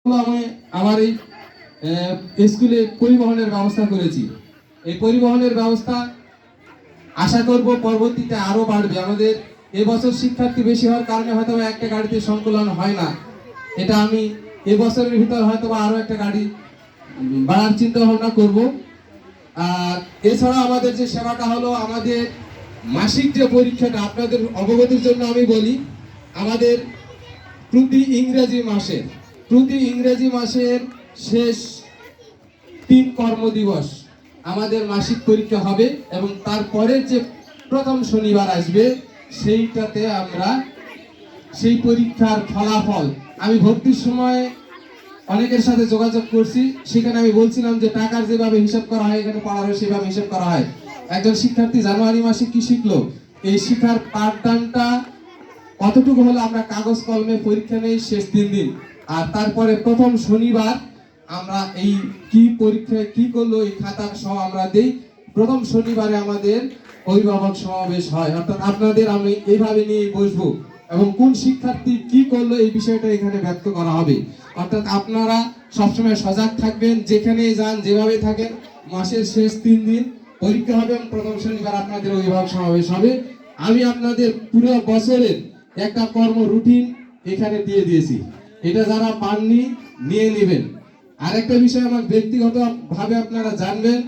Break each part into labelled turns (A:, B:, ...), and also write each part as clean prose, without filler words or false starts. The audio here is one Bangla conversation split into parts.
A: আমি আমার এই স্কুলে পরিবহনের ব্যবস্থা করেছি। এই পরিবহনের ব্যবস্থা আশা করব পরবর্তীতে আরো বাড়বে। আমাদের এবছর শিক্ষার্থী বেশি হওয়ার কারণে হয়তো একটা গাড়িতে সংকলন হয় না, এটা আমি এবছরের ভিতর হয়তো আরো একটা গাড়ি বাড়ার চিন্তা ভাবনা করব। আর এছাড়া আমাদের যে সেবাটা হলো, আমাদের মাসিক যে পরীক্ষাটা, আপনাদের অবগতির জন্য আমি বলি, আমাদের প্রতি ইংরেজি মাসের শেষ 3 কর্মদিবস আমাদের মাসিক পরীক্ষা হবে এবং তারপরের যে প্রথম শনিবার আসবে সেইটাতে আমরা সেই পরীক্ষার ফলাফল, আমি ভর্তির সময় অনেকের সাথে যোগাযোগ করছি, সেখানে আমি বলছিলাম যে টাকার যেভাবে হিসাব করা হয় এখানে পড়ার সেভাবে হিসাব করা হয়। একজন শিক্ষার্থী জানুয়ারি মাসে কি শিখলো, এই শিক্ষার পাঠদানটা কতটুকু হলো আমরা কাগজ কলমে পরীক্ষা নেই শেষ 3 দিন, আর তারপরে প্রথম শনিবার আমরা এই কি পরীক্ষায় কি করলো এই খাতার সহ আমরা দেই। প্রথম শনিবারে আমাদের অভিভাবক সমাবেশ হয়, অর্থাৎ আপনাদের আমি এইভাবে নিয়ে বসবো এবং কোন শিক্ষার্থী কি করলো এই বিষয়টা এখানে ব্যক্ত করা হবে। অর্থাৎ আপনারা সবসময় সজাগ থাকবেন, যেখানে যান যেভাবে থাকেন, মাসের শেষ 3 দিন পরীক্ষা হবে এবং প্রথম শনিবার আপনাদের অভিভাবক সমাবেশ হবে। আমি আপনাদের পুরো বছরের একটা কর্ম রুটিন এখানে দিয়ে দিয়েছি, এটা যারা পাননি নিয়ে নেবেন। আরেকটা বিষয় আমার ব্যক্তিগত ভাবে আপনারা জানবেন,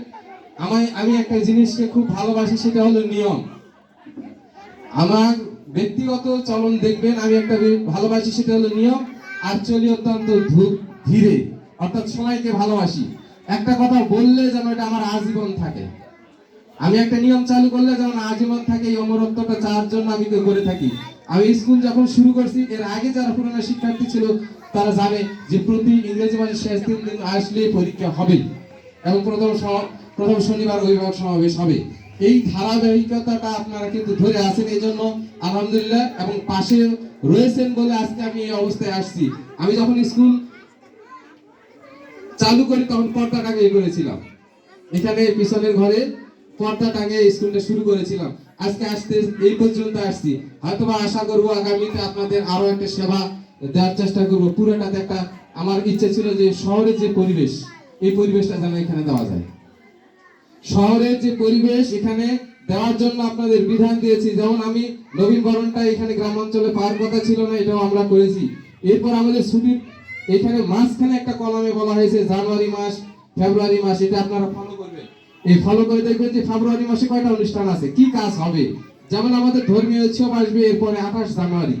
A: আমি একটা জিনিসকে খুব ভালোবাসি, সেটা হলো নিয়ম। আমার ব্যক্তিগত চলন দেখবেন, আমি একটা ভালোবাসি, সেটা হলো নিয়ম। আর চলি অত্যন্ত ধীরে, অর্থাৎ সময়কে ভালোবাসি। একটা কথা বললে যেন এটা আমার আজীবন থাকে, আমি একটা নিয়ম চালু করলে যেমন আজীবন থাকে, এই অমরত্বটা চাওয়ার জন্য আমি করে থাকি। আমি স্কুল যখন শুরু করছি, এর আগে যারা পুরনো শিক্ষার্থী ছিল তারা জানে যে প্রতি ইংরেজি মাসের শেষ 3 দিন আসলে পরীক্ষা হবে এবং প্রথম শনিবার অভিভাবক সমাবেশ হবে। এই ধারাবাহিকতাটা আপনারা কিন্তু ধরে আছেন, এই জন্য আলহামদুলিল্লাহ, এবং পাশে রয়েছেন বলে আজকে আমি এই অবস্থায় আসছি। আমি যখন স্কুল চালু করি তখন পর্দা টাঙিয়ে করেছিলাম, এখানে পিছনের ঘরে পর্দা টাঙিয়ে স্কুলটা শুরু করেছিলাম। আজকে আসতে এই পর্যন্ত আসছি, হয়তোবা আশা করবো আগামীতে আপনাদের আরো একটা সেবা দেওয়ার চেষ্টা করবো। পুরোটাতে একটা আমার ইচ্ছে ছিল যে শহরের যে পরিবেশ, এই পরিবেশটা যেন এখানে দেওয়া যায়। শহরের যে পরিবেশ এখানে দেওয়ার জন্য আপনাদের বিধান দিয়েছি, যেমন আমি নবীনবরণটা এখানে গ্রামাঞ্চলে পাওয়ার কথা ছিল না, এটাও আমরা করেছি। এরপর আমাদের ছুটির এখানে মাঝখানে একটা কলামে বলা হয়েছে জানুয়ারি মাস, ফেব্রুয়ারি মাস, এটা আপনারা ফলো করবেন। এই ফলো করে দেখবেন যে ফেব্রুয়ারি মাসে কয়টা অনুষ্ঠান আছে, কি কাজ হবে। যেমন আমাদের ধর্মীয় উৎসব আসবে, এরপরে 28 জানুয়ারি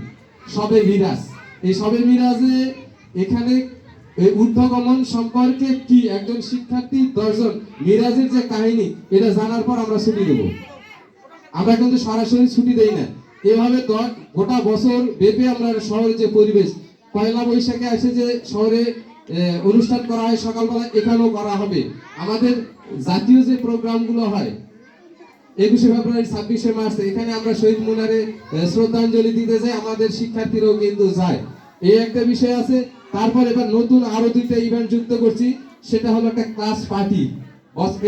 A: শবে মিরাজ। এই শবে মিরাজে এখানে ঊর্ধ্বগমন সম্পর্কে কি একজন শিক্ষার্থী 10 জন মিরাজের যে কাহিনী, এটা জানার পর আমরা ছুটি দেব। আমরা কিন্তু সরাসরি ছুটি দেই না, এভাবে গোটা বছর ব্যাপী আমরা শহরের যে পরিবেশ, পয়লা বৈশাখে আসে যে শহরে অনুষ্ঠান করা হয় সকালবেলা, এখানেও করা হবে। আমাদের জাতীয় যে প্রোগ্রামগুলো হয় 21শে ফেব্রুয়ারি, 26শে মার্চ, এখানে আমরা শহীদ মিনারে শ্রদ্ধাঞ্জলি দিতে যাই, আমাদের শিক্ষার্থীরাও কিন্তু যায়, এই একটা বিষয় আছে। তারপর এবার নতুন আরো 2টা ইভেন্ট যুক্ত করছি, সেটা হলো একটা ক্লাস পার্টি।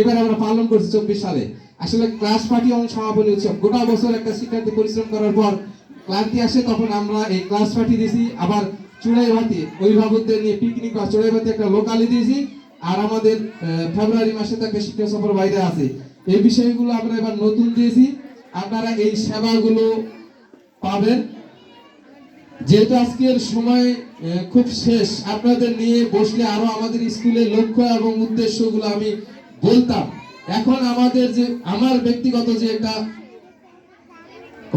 A: এবার আমরা পালন করছি 24 সালে। আসলে ক্লাস পার্টি এবং সমাপনী উৎসব, গোটা বছর একটা শিক্ষার্থী পরিশ্রম করার পর ক্লান্তি আসে, তখন আমরা এই ক্লাস পার্টি দিয়েছি। আবার চুড়াইভাতি অভিভাবকদের নিয়ে পিকনিক বা চুড়াইভাতি একটা লোকালি দিয়েছি। আর আমাদের ফেব্রুয়ারি মাসে তো একটা শিক্ষা সফর বাইরে আছে, এই বিষয়গুলো আমরা এবার নতুন দিয়েছি। আপনারা এই সেবাগুলো পাবেন। যেহেতু আজকের সময় খুব শেষ, আপনাদের নিয়ে বসলে আরো আমাদের স্কুলের লক্ষ্য এবং উদ্দেশ্যগুলো আমি বলতাম। এখন আমাদের যে আমার ব্যক্তিগত যে একটা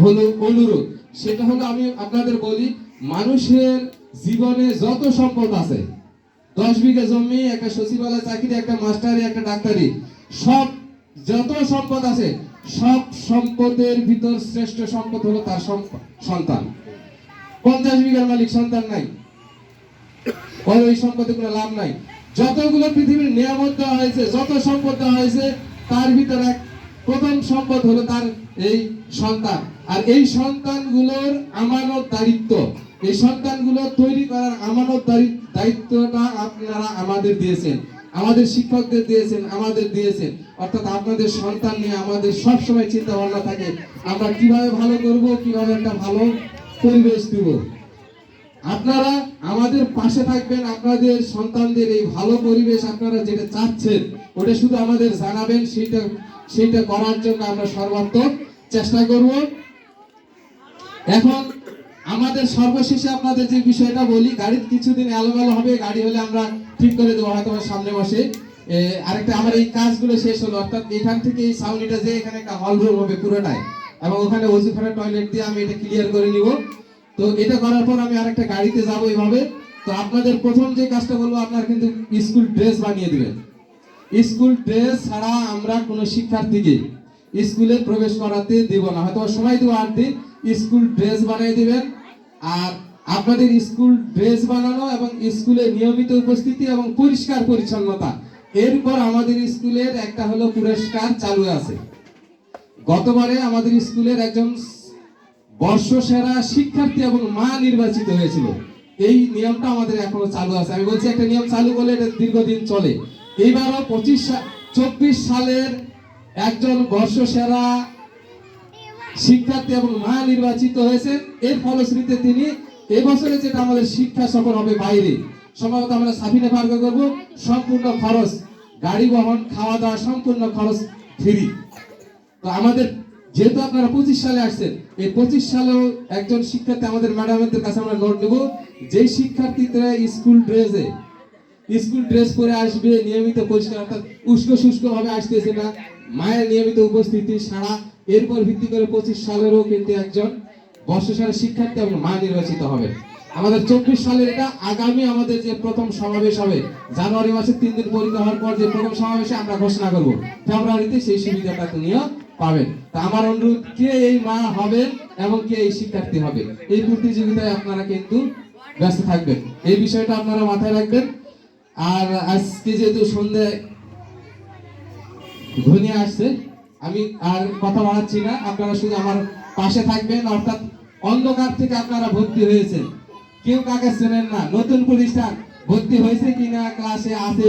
A: হলো অনুরোধ, সেটা হলো আমি আপনাদের বলি, মানুষের জীবনে যত সম্পদ আছে, 10 বিঘা জমি, একটা সচিবালয় চাকরি, একটা মাস্টারি, একটা ডাক্তারি, সব যত সম্পদ আছে, সব সম্পদের ভিতর শ্রেষ্ঠ সম্পদ হলো তার সন্তান। 50 বিঘার মালিক সন্তান নাই, ওই সম্পদে কোনো লাভ নাই। যতগুলো পৃথিবীর নিয়ামত দেওয়া হয়েছে, যত সম্পদ দেওয়া হয়েছে, তার ভিতরে প্রথম সম্পদ হলো তার এই সন্তান। আর এই সন্তানগুলোর আমানত দায়িত্ব, এই সন্তানগুলো তৈরি করার আমানত দায়িত্বটা আপনারা আমাদের দিয়েছেন, আমাদের শিক্ষকদের দিয়েছেন, আমাদের দিয়েছেন। অর্থাৎ আপনাদের সন্তান নিয়ে আমাদের সবসময় চিন্তা ভাবনা থাকে, আমরা কিভাবে ভালো করব, কিভাবে একটা ভালো পরিবেশ দিব। আপনারা আমাদের পাশে থাকবেন, আপনাদের সন্তানদের এই ভালো পরিবেশ আপনারা যেটা চাচ্ছেন ওটা শুধু আমাদের জানাবেন, সেটা করার জন্য আমরা সর্বাত্মক চেষ্টা করব। এখন আমাদের সর্বশেষে আপনাদের যে বিষয়টা বলি, গাড়ির কিছুদিন এলোমেলো হবে, গাড়ি হলে আমরা ঠিক করে দেবো হয়তো সামনে মাসে। আরেকটা আমার এই কাজগুলো শেষ হলো, অর্থাৎ এখান থেকে এই সাউনিটা যে এখানে একটা হল রুম হবে পুরোটাই, এবং ওখানে ওজুখানা টয়লেট দিয়ে আমি এটা ক্লিয়ার করে নিব। তো এটা করার পর আমি আরেকটা গাড়িতে যাবো এইভাবে। তো আপনাদের প্রথম যে কাজটা বলবো, আপনারা কিন্তু স্কুল ড্রেস বানিয়ে দিবেন। স্কুল ড্রেস ছাড়া আমরা কোনো শিক্ষার্থীকে স্কুলে প্রবেশ করাতে দেব না, হয়তো সময় দেবো 8 দিন। স্কুল ড্রেস বানিয়ে দিবেন। আর আপনাদের স্কুল ড্রেস বানানো এবং স্কুলে নিয়মিত উপস্থিতি এবং পরিষ্কার পরিচ্ছন্নতা, এরপর আমাদের স্কুলের একটা হলো পুরস্কার চালু আছে। গতবারে আমাদের স্কুলের একজন বর্ষসেরা শিক্ষার্থী এবং মা নির্বাচিত হয়েছিল। এই নিয়মটা আমাদের এখনো চালু আছে। আমি বলছি একটা নিয়ম চালু করলে এটা দীর্ঘদিন চলে। এইবারও 24 সালের একজন বর্ষসেরা শিক্ষার্থী এবং মা নির্বাচিত হয়েছে। এর ফলশ্রুতিতে তিনি এবছরে যেটা আমাদের শিক্ষা সফর হবে বাইরে, সম্ভবত আমরা সাফিনে পার্ক করবো, সম্পূর্ণ খরচ, গাড়ি বহন, খাওয়া দাওয়া সম্পূর্ণ খরচ ফ্রি। তো আমাদের যেহেতু আপনারা 25 সালে আসছেন, এই 25 সালেও একজন শিক্ষার্থী আমাদের ম্যাডামদের কাছে আমরা নোট নেব, যেই শিক্ষার্থীরা স্কুল ড্রেস পরে আসবে, নিয়মিত পরিষ্কার অর্থাৎ উস্কো শুষ্ক ভাবে আসতেছে না, মায়ের নিয়মিত উপস্থিতি ছাড়া, এরপর ভিত্তি করে 25 সালেরও কিন্তু একজন বর্ষসেরা শিক্ষার্থী এবং মা নির্বাচিত হবে। আমাদের 24 সালের এটা আগামী আমাদের যে প্রথম সমাবেশ হবে, জানুয়ারি মাসে 3 দিন পরীক্ষা হওয়ার পর যে প্রথম সমাবেশে আমরা ঘোষণা করব, ফেব্রুয়ারিতে সেই সুবিধাটা তিনিও পাবেন। তা আমার অনুরোধ, কে এই মা হবে এবং কে এই শিক্ষার্থী হবে, এই প্রতিযোগিতায় আপনারা কিন্তু ব্যস্ত থাকবেন, এই বিষয়টা আপনারা মাথায় রাখবেন। আর আজকে যেহেতু সন্ধ্যে ঘনিয়ে আসছে, আমি আর কথা বাড়াচ্ছি না, আপনারা শুধু আমার পাশে থাকবেন। অর্থাৎ অন্ধকার থেকে আপনারা ভর্তি হয়েছেন, কেউ কাকে চেনেন না, নতুন প্রতিষ্ঠান, ভর্তি হয়েছে কিনা, ক্লাসে আছে